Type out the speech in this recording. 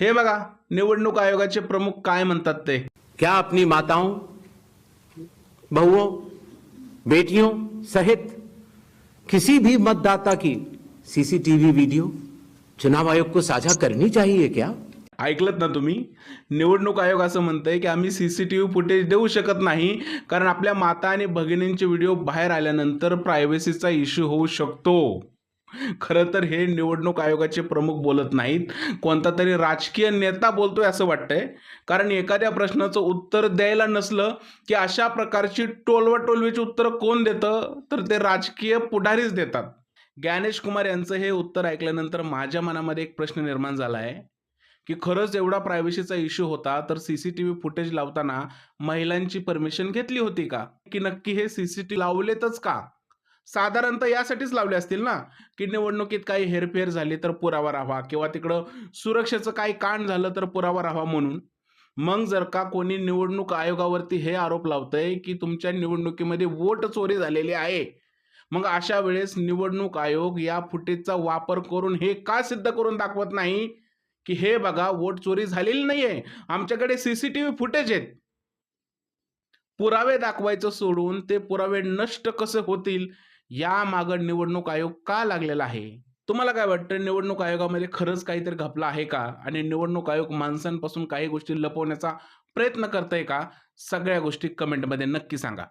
हे बघा, निवडणूक आयोगाचे प्रमुख काय म्हणतात ते. क्या अपनी माताओं, बहुओं, बेटियों सहित किसी भी मतदाता की सीसीटीवी वीडियो चुनाव आयोग को साझा करनी चाहिए क्या? ऐकलत ना तुम्ही. निवडणूक आयोग असं म्हणतंय की आम्ही सीसीटीव्ही फुटेज देऊ शकत नाही, कारण आपल्या माता आणि भगिनींचे व्हिडिओ बाहेर आल्यानंतर प्रायव्हसीचा इश्यू होऊ शकतो. खरं तर हे निवडणूक आयोगाचे प्रमुख बोलत नाहीत, कोणता तरी राजकीय नेता बोलतोय असं वाटतंय. कारण एखाद्या प्रश्नाचं उत्तर द्यायला नसलं की अशा प्रकारची टोलवाटोलवीची उत्तरं कोण देतं, तर ते राजकीय पुढारीच देतात. ज्ञानेश कुमार यांचं हे उत्तर ऐकल्यानंतर माझ्या मनामध्ये एक प्रश्न निर्माण झाला आहे की खरंच एवढा प्रायव्हसीचा इश्यू होता तर सीसीटीव्ही फुटेज लावताना महिलांची परमिशन घेतली होती का, की नक्की हे सीसीटीव्ही लावलेतच का. साधारणतः यासाठीच लावले असतील ना, की निवडणुकीत काही हेरफेर झाली तर पुरावा राहावा किंवा तिकडं सुरक्षेचं काही कांड झालं तर पुरावा राहावा म्हणून. मग जर का कोणी निवडणूक आयोगावरती हे आरोप लावतंय की तुमच्या निवडणुकीमध्ये वोट चोरी झालेली आहे, मग अशा वेळेस निवडणूक आयोग या फुटेजचा वापर करून हे का सिद्ध करून दाखवत नाही की हे बघा वोट चोरी झालेली नाहीये, आमच्याकडे सीसीटीव्ही फुटेज आहेत. पुरावे दाखवायचं सोडून ते पुरावे नष्ट कसे होतील या मागं निवडणूक आयोग का लागलेला आहे. तुम्हाला काय वाटतं, निवडणूक आयोगामध्ये खरंच काहीतरी घपला आहे का, आणि निवडणूक आयोग माणसांपासून काही गोष्टी लपवण्याचा प्रयत्न करतंय का. सगळ्या गोष्टी कमेंटमध्ये नक्की सांगा.